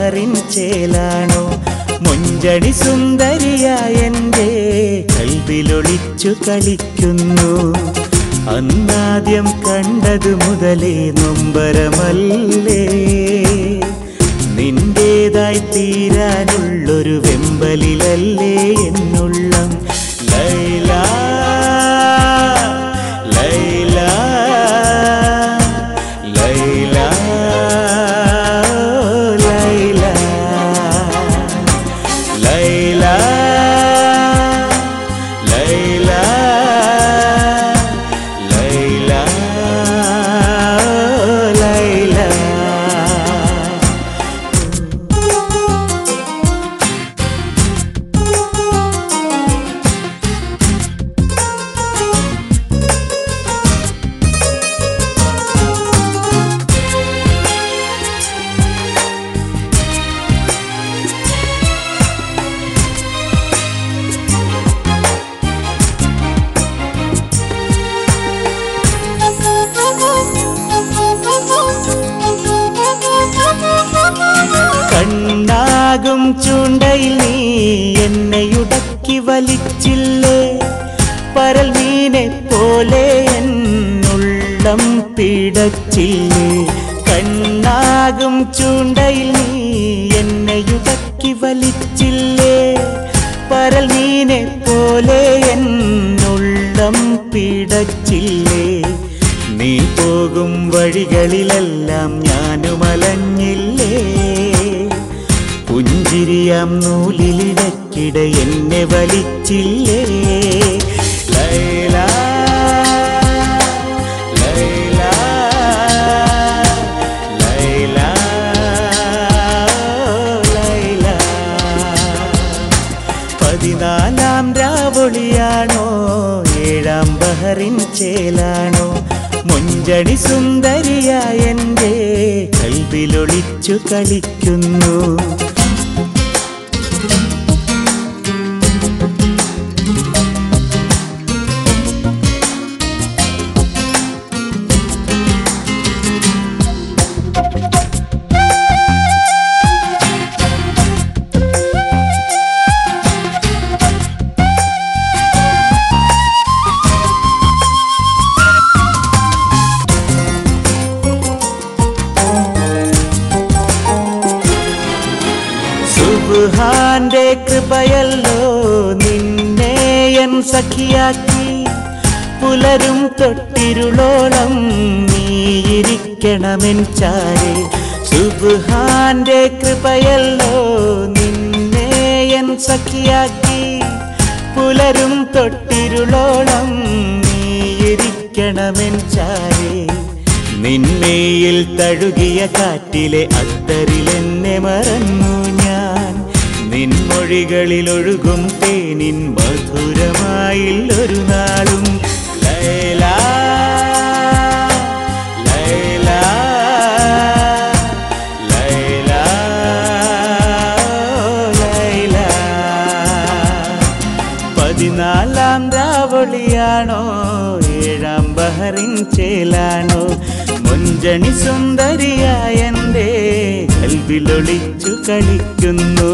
Bahrain ചേലാണോ മുഞ്ചടി സുന്ദരിയായ എൻ്റെ കൽവിലൊളിച്ചു കളിക്കുന്നു അന്നാദ്യം കണ്ടതു മുതലേ നൊമ്പരമല്ലേ നിന്റേതായി തീരാനുള്ളൊരു വെമ്പലിലല്ലേ എന്നുള്ളം ലൈല ലൈല ലൈല ലൈല ലൈല ലൈല ലൈല ലൈല കണ്ണാകും ചൂണ്ടയിൽ നീ എന്നെയുടക്കി വലിച്ചില്ലേ പരൽ മീനെ പോലെ എന്നുള്ളം പിടച്ചില്ലേ കണ്ണാകും ചൂണ്ടയിൽ നീ എന്നെയുടക്കി വലിച്ചില്ലേ പരൽ മീനെ പോലെ എന്നുള്ളം പിടച്ചില്ലേ നീ പോകും വഴികളിലെല്ലാം ഞാനും അലഞ്ഞില്ലേ പുഞ്ചിരിയാം നൂലിലിടക്കിട എന്നെ വലിച്ചില്ലേ ലൈല ലൈല ലൈല ലൈല 14 രാവൊളിയാണോ 7 ബഹറിൻ ചേലാണോ മുഞ്ചടി സുന്ദരിയായ എൻ്റെ കൽവിലൊളിച്ചു കളിക്കുന്നു സുബ്ഹാന്റെ കൃപയല്ലോ നിന്നെ എൻ സഖിയാക്കി പുലരും തൊട്ടിരുളോളം നീയിരിക്കണമെൻ ചാരെ സുബ്ഹാന്റെ കൃപയല്ലോ നിന്നെ എൻ സഖിയാക്കി പുലരും തൊട്ടിരുളോളം നീയിരിക്കണമെൻ ചാരെ നിന്മേയിൽ തഴുകിയ കാറ്റിലെ അത്തറിലെന്നെ മറന്നു ഞാൻ നിൻമൊഴികളിലൊഴുകും തേനിൻ മധുരമായില്ലൊരു നാളും ലൈല ലൈല ലൈല ലൈല 14 രാവൊളിയാണോ 7 ബഹറിൻ ചേലാണോ മുഞ്ചണി സുന്ദരിയായ എൻ്റെ കൽവിലൊളിച്ചു കളിക്കുന്നു